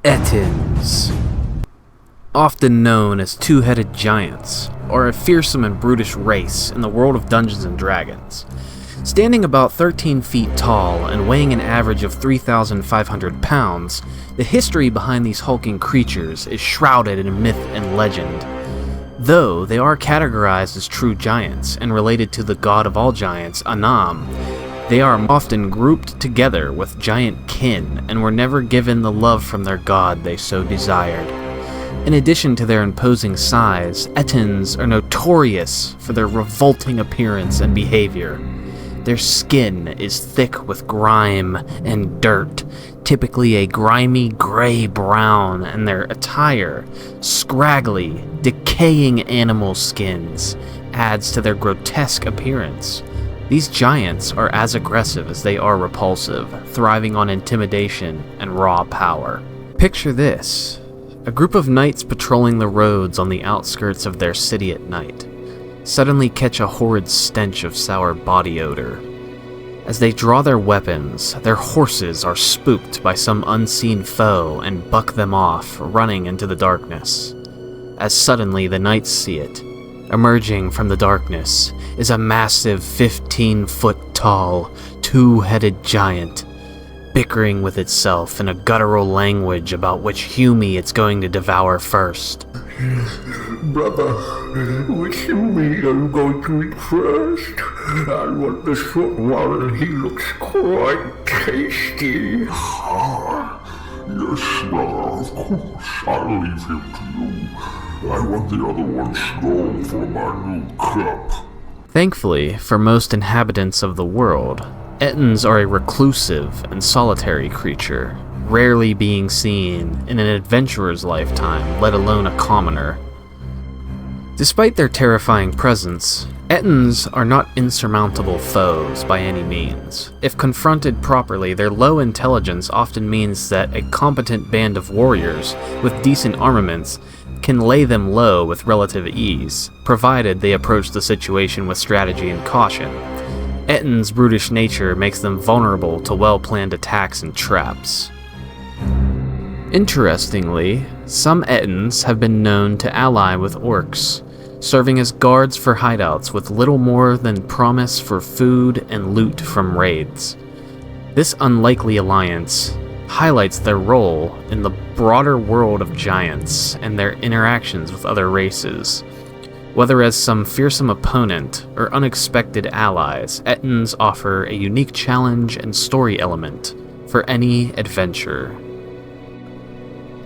Ettins, often known as two-headed giants, are a fearsome and brutish race in the world of Dungeons & Dragons. Standing about 13 feet tall and weighing an average of 3,500 pounds, the history behind these hulking creatures is shrouded in myth and legend. Though they are categorized as true giants and related to the god of all giants, Anam, they are often grouped together with giant kin and were never given the love from their god they so desired. In addition to their imposing size, Ettins are notorious for their revolting appearance and behavior. Their skin is thick with grime and dirt, typically a grimy gray-brown, and their attire, scraggly, decaying animal skins, adds to their grotesque appearance. These giants are as aggressive as they are repulsive, thriving on intimidation and raw power. Picture this: a group of knights patrolling the roads on the outskirts of their city at night suddenly catch a horrid stench of sour body odor. As they draw their weapons, their horses are spooked by some unseen foe and buck them off, running into the darkness. As suddenly the knights see it. Emerging from the darkness is a massive 15-foot-tall, two-headed giant, bickering with itself in a guttural language about which Hume it's going to devour first. Brother, which meat are you going to eat first? I want the short one. He looks quite tasty. Yes, brother, of course. I'll leave him to you. I want the other one strong for my new cup. Thankfully, for most inhabitants of the world, Ettins are a reclusive and solitary creature, rarely being seen in an adventurer's lifetime, let alone a commoner. Despite their terrifying presence, Ettins are not insurmountable foes by any means. If confronted properly, their low intelligence often means that a competent band of warriors with decent armaments can lay them low with relative ease, provided they approach the situation with strategy and caution. Ettins' brutish nature makes them vulnerable to well-planned attacks and traps. Interestingly, some Ettins have been known to ally with orcs, serving as guards for hideouts with little more than promise for food and loot from raids. This unlikely alliance highlights their role in the broader world of giants and their interactions with other races. Whether as some fearsome opponent or unexpected allies, Ettins offer a unique challenge and story element for any adventure.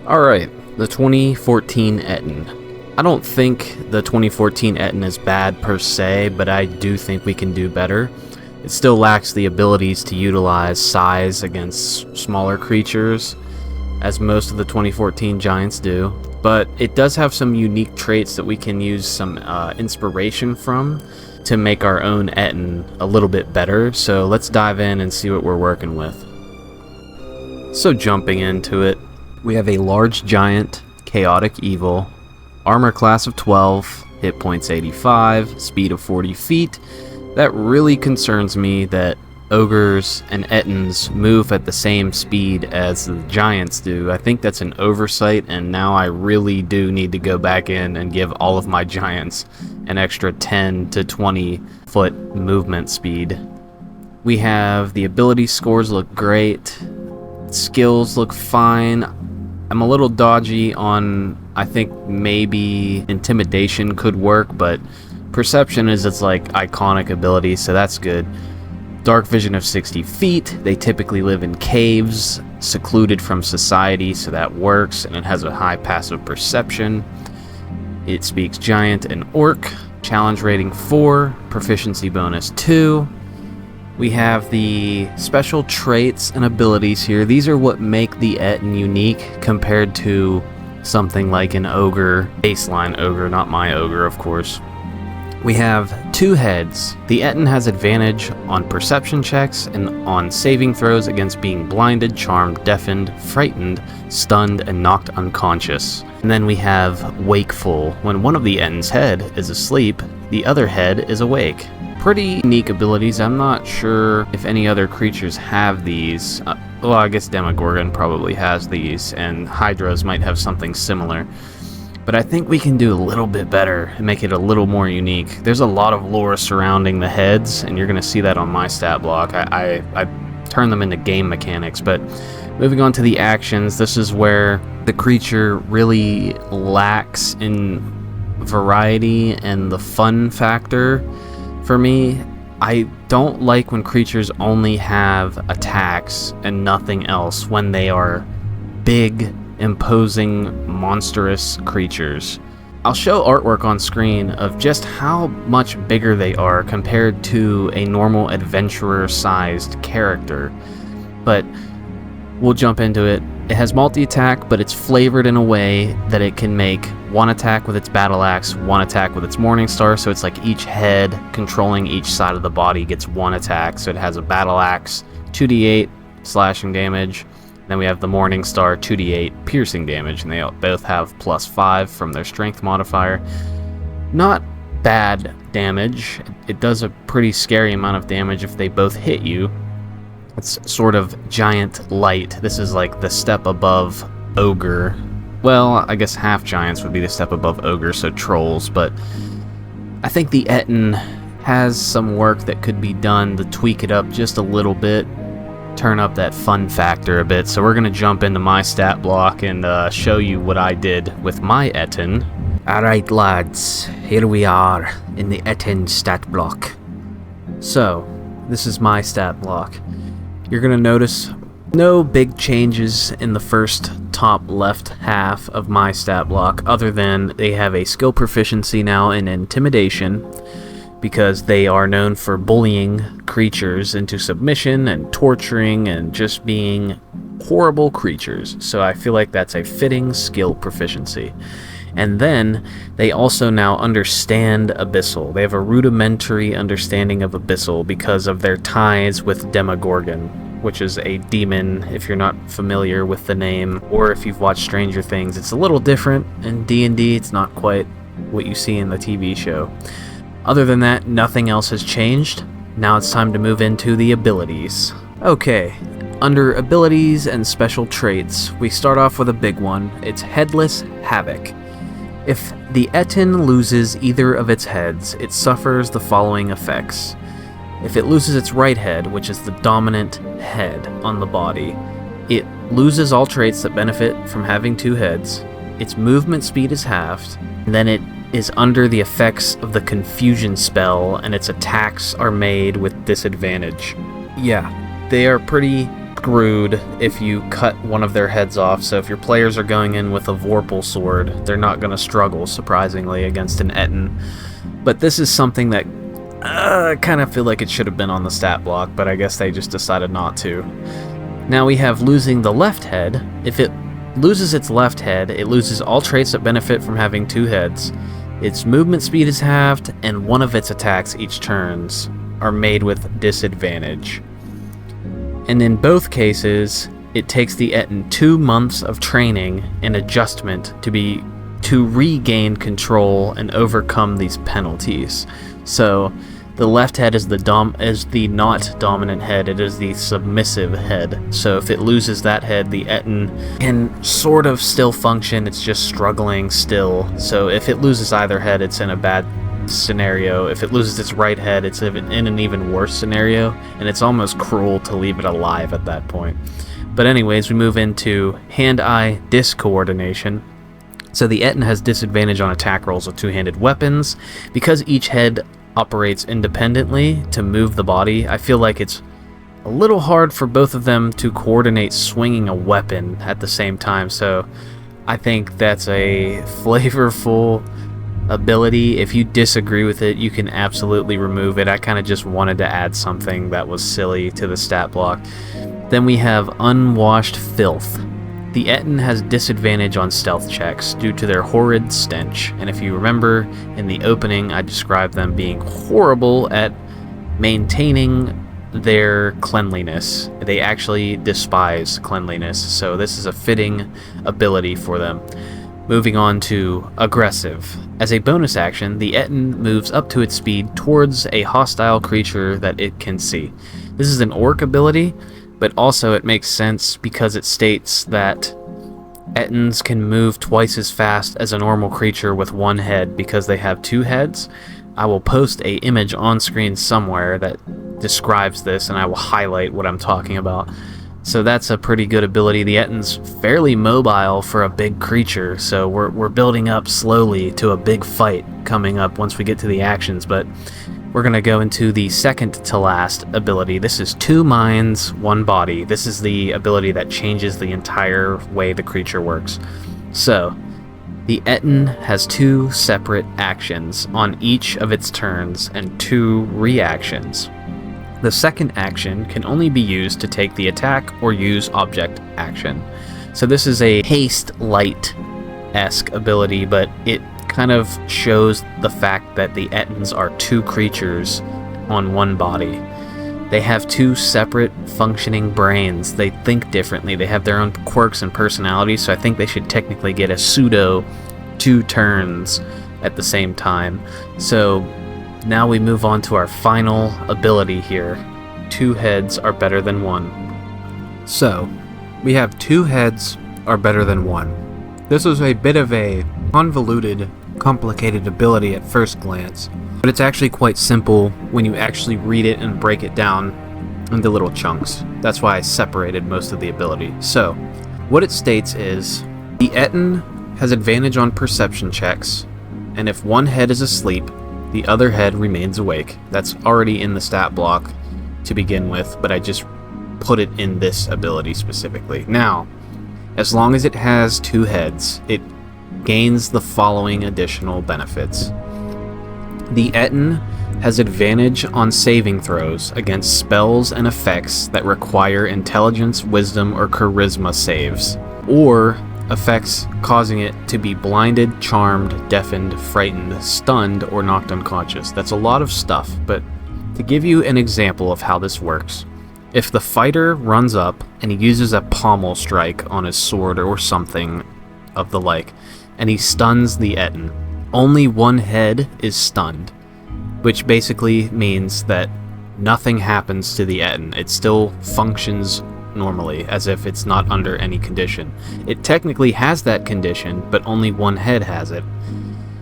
Alright, the 2014 Ettin. I don't think the 2014 Ettin is bad per se, but I do think we can do better. It still lacks the abilities to utilize size against smaller creatures, as most of the 2014 giants do, but it does have some unique traits that we can use some inspiration from to make our own Ettin a little bit better, so let's dive in and see what we're working with. So jumping into it, we have a large giant, chaotic evil, armor class of 12, hit points 85, speed of 40 feet. That really concerns me that ogres and Ettins move at the same speed as the giants do. I think that's an oversight, and now I really do need to go back in and give all of my giants an extra 10 to 20 foot movement speed. We have the ability scores look great, skills look fine. I'm a little dodgy on, I think maybe intimidation could work, but perception is its like iconic ability, so that's good. Dark vision of 60 feet. They typically live in caves, secluded from society, so that works, and it has a high passive perception. It speaks giant and orc. Challenge rating 4, proficiency bonus 2. We have the special traits and abilities here. These are what make the Ettin unique compared to something like an ogre, baseline ogre, not my ogre, of course. We have 2 heads. The Ettin has advantage on perception checks and on saving throws against being blinded, charmed, deafened, frightened, stunned, and knocked unconscious. And then we have wakeful. When one of the Ettin's head is asleep, the other head is awake. Pretty unique abilities. I'm not sure if any other creatures have these. Well, I guess Demogorgon probably has these, and Hydras might have something similar. But I think we can do a little bit better and make it a little more unique. There's a lot of lore surrounding the heads, and you're going to see that on my stat block. I turn them into game mechanics, but moving on to the actions, this is where the creature really lacks in variety and the fun factor for me. I don't like when creatures only have attacks and nothing else when they are big, imposing, monstrous creatures. I'll show artwork on screen of just how much bigger they are compared to a normal adventurer-sized character, but we'll jump into it. It has multi-attack, but it's flavored in a way that it can make one attack with its battle axe, one attack with its morning star, so it's like each head controlling each side of the body gets one attack. So it has a battle axe, 2d8 slashing damage, then we have the morning star, 2d8 piercing damage, and they both have +5 from their strength modifier. Not bad damage. It does a pretty scary amount of damage if they both hit you. It's sort of giant light. This is like the step above ogre. Well, I guess half giants would be the step above ogre, so trolls, but I think the Ettin has some work that could be done to tweak it up just a little bit, turn up that fun factor a bit. So we're going to jump into my stat block and show you what I did with my Ettin. Alright lads, here we are in the Ettin stat block. So, this is my stat block. You're going to notice no big changes in the first top left half of my stat block, other than they have a skill proficiency now in intimidation, because they are known for bullying creatures into submission and torturing and just being horrible creatures. So I feel like that's a fitting skill proficiency. And then they also now understand Abyssal. They have a rudimentary understanding of Abyssal because of their ties with Demogorgon, which is a demon if you're not familiar with the name, or if you've watched Stranger Things. It's a little different in D&D. It's not quite what you see in the TV show. Other than that, nothing else has changed. Now it's time to move into the abilities. Okay, under abilities and special traits, we start off with a big one. It's Headless Havoc. If the Ettin loses either of its heads, it suffers the following effects. If it loses its right head, which is the dominant head on the body, it loses all traits that benefit from having two heads, its movement speed is halved, and then it is under the effects of the confusion spell, and its attacks are made with disadvantage. Yeah, they are pretty screwed if you cut one of their heads off, so if your players are going in with a Vorpal sword, they're not going to struggle, surprisingly, against an Ettin. But this is something that I kind of feel like it should have been on the stat block, but I guess they just decided not to. Now we have losing the left head. If it loses its left head, it loses all traits that benefit from having two heads. Its movement speed is halved, and one of its attacks each turns are made with disadvantage. And in both cases, it takes the Ettin 2 months of training and adjustment to regain control and overcome these penalties. So the left head is the not dominant head, it is the submissive head. So if it loses that head, the Ettin can sort of still function, it's just struggling still. So if it loses either head, it's in a bad scenario. If it loses its right head, it's in an even worse scenario, and it's almost cruel to leave it alive at that point. But anyways, we move into hand-eye discoordination. So the Ettin has disadvantage on attack rolls with two-handed weapons. Because each head operates independently to move the body, I feel like it's a little hard for both of them to coordinate swinging a weapon at the same time. So I think that's a flavorful ability. If you disagree with it, you can absolutely remove it. I kind of just wanted to add something that was silly to the stat block. Then we have Unwashed Filth. The Ettin has disadvantage on stealth checks due to their horrid stench, and if you remember in the opening, I described them being horrible at maintaining their cleanliness. They actually despise cleanliness, so this is a fitting ability for them. Moving on to Aggressive. As a bonus action, the Ettin moves up to its speed towards a hostile creature that it can see. This is an orc ability. but also it makes sense because it states that Ettins can move twice as fast as a normal creature with one head because they have two heads. I will post a image on screen somewhere that describes this, and I will highlight what I'm talking about. So that's a pretty good ability. The Ettin's fairly mobile for a big creature, so we're building up slowly to a big fight coming up once we get to the actions, but we're going to go into the second to last ability. This is 2 minds, 1 body. This is the ability that changes the entire way the creature works. So, the Ettin has 2 separate actions on each of its turns and 2 reactions. The second action can only be used to take the attack or use object action. So this is a haste light-esque ability, but it kind of shows the fact that the Ettins are 2 creatures on 1 body. They have 2 separate functioning brains. They think differently. They have their own quirks and personalities, so I think they should technically get a pseudo 2 turns at the same time. So now we move on to our final ability here. 2 heads are better than 1. So, we have 2 heads are better than 1. This was a bit of a convoluted, complicated ability at first glance, but it's actually quite simple when you actually read it and break it down into little chunks. That's why I separated most of the ability. So, what it states is, the Ettin has advantage on perception checks, and if one head is asleep, the other head remains awake. That's already in the stat block to begin with, but I just put it in this ability specifically. Now, as long as it has 2 heads, it gains the following additional benefits. The Ettin has advantage on saving throws against spells and effects that require intelligence, wisdom, or charisma saves, or effects causing it to be blinded, charmed, deafened, frightened, stunned, or knocked unconscious. That's a lot of stuff, but to give you an example of how this works, if the fighter runs up and he uses a pommel strike on his sword or something of the like, and he stuns the Ettin, only 1 head is stunned, which basically means that nothing happens to the Ettin. It still functions normally, as if it's not under any condition. It technically has that condition, but only 1 head has it.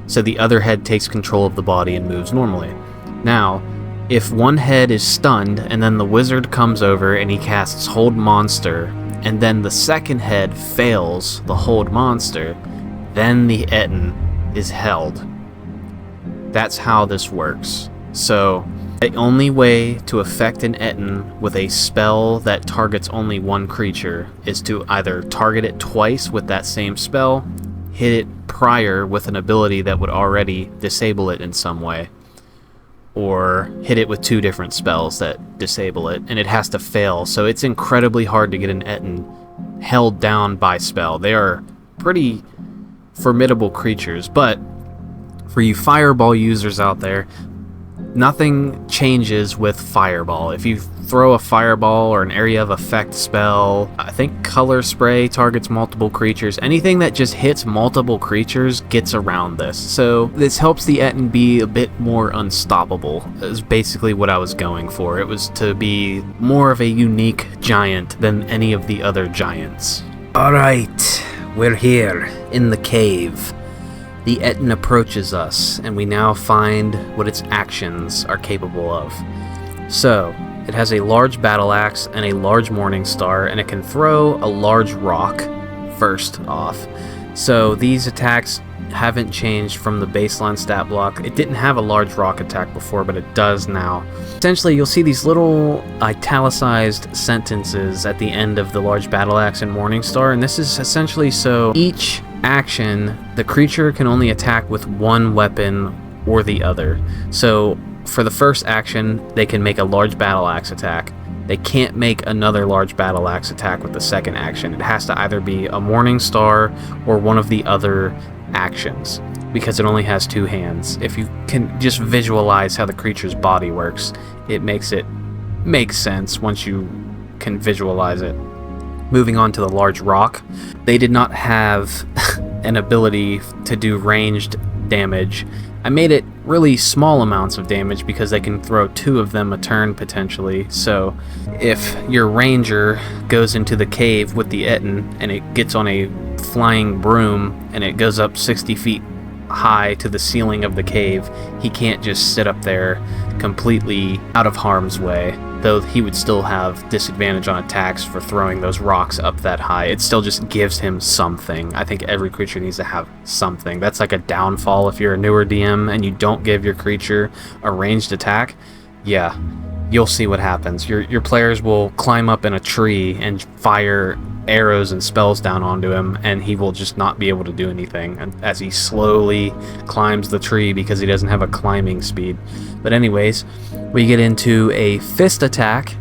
So the other head takes control of the body and moves normally. Now, if 1 head is stunned, and then the wizard comes over and he casts Hold Monster, and then the second head fails the Hold Monster, then the Ettin is held. That's how this works. So, the only way to affect an Ettin with a spell that targets only 1 creature is to either target it twice with that same spell, hit it prior with an ability that would already disable it in some way, or hit it with 2 different spells that disable it, and it has to fail. So it's incredibly hard to get an Ettin held down by spell. They are pretty formidable creatures, but for you Fireball users out there, nothing changes with Fireball. If you throw a Fireball or an Area of Effect spell, I think Color Spray targets multiple creatures. Anything that just hits multiple creatures gets around this. So this helps the Ettin be a bit more unstoppable, is basically what I was going for. It was to be more of a unique giant than any of the other giants. Alright, we're here in the cave. The Ettin approaches us, and we now find what its actions are capable of. So, it has a large battle axe and a large morning star, and it can throw a large rock first off. So these attacks haven't changed from the baseline stat block. It didn't have a large rock attack before, but it does now. Essentially, you'll see these little italicized sentences at the end of the large battle axe and morning star, and this is essentially so each action, the creature can only attack with 1 weapon or the other. So for the first action, they can make a large battle axe attack. They can't make another large battle axe attack with the second action. It has to either be a morning star or one of the other actions, because it only has 2 hands. If you can just visualize how the creature's body works, it makes sense once you can visualize it. Moving on to the large rock, they did not have an ability to do ranged damage, I made it really small amounts of damage because they can throw 2 of them a turn potentially. So if your ranger goes into the cave with the Ettin and it gets on a flying broom and it goes up 60 feet high to the ceiling of the cave, he can't just sit up there completely out of harm's way, though he would still have disadvantage on attacks for throwing those rocks up that high. It still just gives him something. I think every creature needs to have something. That's like a downfall if you're a newer DM and you don't give your creature a ranged attack. Yeah, you'll see what happens. Your players will climb up in a tree and fire arrows and spells down onto him, and he will just not be able to do anything as he slowly climbs the tree because he doesn't have a climbing speed. But anyways, we get into a fist attack.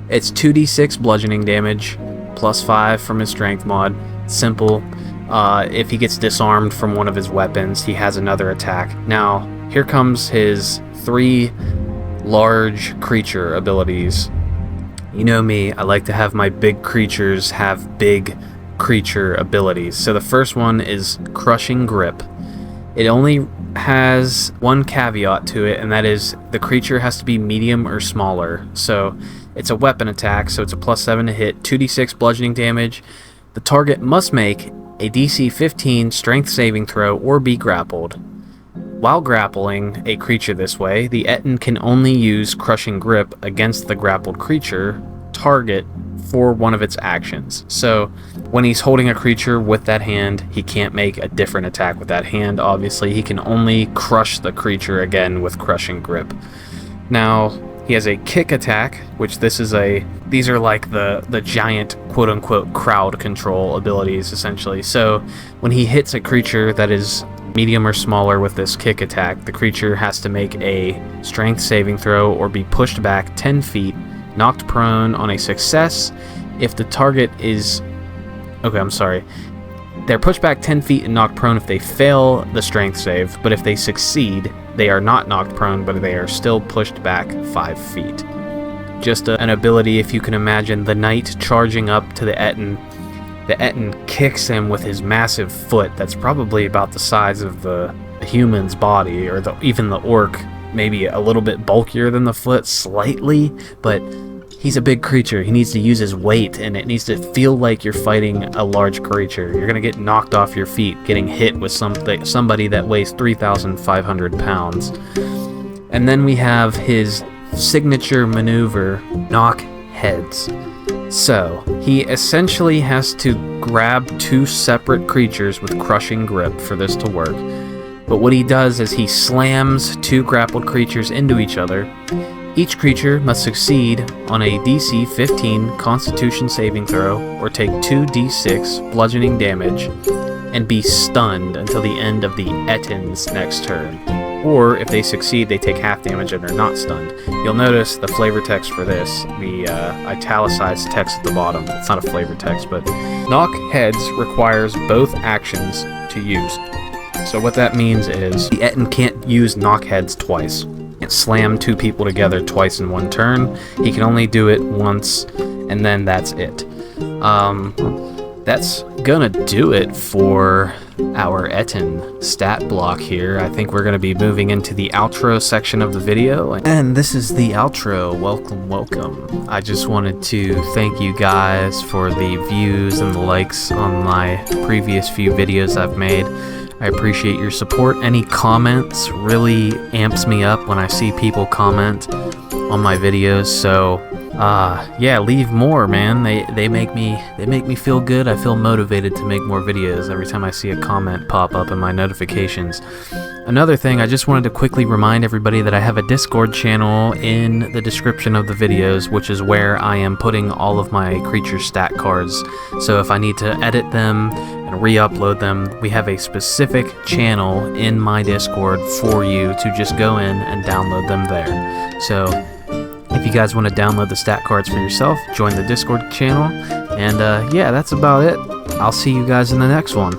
It's 2d6 bludgeoning damage, plus 5 from his strength mod. Simple. If he gets disarmed from one of his weapons, he has another attack. Now, here comes his 3 large creature abilities. You know me, I like to have my big creatures have big creature abilities. So the first one is Crushing Grip. It only has one caveat to it, and that is the creature has to be medium or smaller. So it's a weapon attack, so it's a plus 7 to hit, 2d6 bludgeoning damage. The target must make a DC 15 strength saving throw or be grappled. While grappling a creature this way, the Ettin can only use Crushing Grip against the grappled creature target for one of its actions. So when he's holding a creature with that hand, he can't make a different attack with that hand. Obviously, he can only crush the creature again with Crushing Grip. Now, he has a kick attack, which these are like the giant quote-unquote crowd control abilities, essentially. So when he hits a creature that is medium or smaller with this kick attack, the creature has to make a strength saving throw or be pushed back 10 feet, knocked prone on a success. If the target is... Okay, I'm sorry. They're pushed back 10 feet and knocked prone if they fail the strength save, but if they succeed, they are not knocked prone, but they are still pushed back 5 feet. Just an ability, if you can imagine the knight charging up to the Ettin. The Ettin kicks him with his massive foot that's probably about the size of the human's body, or even the orc, maybe a little bit bulkier than the foot, slightly, but he's a big creature. He needs to use his weight, and it needs to feel like you're fighting a large creature. You're going to get knocked off your feet, getting hit with somebody that weighs 3,500 pounds. And then we have his signature maneuver, Knock Heads. So, he essentially has to grab 2 separate creatures with Crushing Grip for this to work. But what he does is he slams 2 grappled creatures into each other. Each creature must succeed on a DC 15 Constitution saving throw or take 2d6 bludgeoning damage and be stunned until the end of the Ettin's next turn. Or if they succeed, they take half damage and are not stunned. You'll notice the flavor text for this, the italicized text at the bottom. It's not a flavor text, but Knock Heads requires both actions to use. So what that means is the Ettin can't use Knock Heads twice. He can't slam 2 people together twice in one turn. He can only do it once, and then that's it. That's gonna do it for our Ettin stat block here. I think we're gonna be moving into the outro section of the video. And this is the outro. Welcome, welcome. I just wanted to thank you guys for the views and the likes on my previous few videos I've made. I appreciate your support. Any comments really amps me up when I see people comment on my videos, so yeah, leave more, man. They make me feel good. I feel motivated to make more videos every time I see a comment pop up in my notifications. Another thing, I just wanted to quickly remind everybody that I have a Discord channel in the description of the videos, which is where I am putting all of my creature stat cards. So if I need to edit them and re-upload them, we have a specific channel in my Discord for you to just go in and download them there. So if you guys want to download the stat cards for yourself, join the Discord channel. And yeah, that's about it. I'll see you guys in the next one.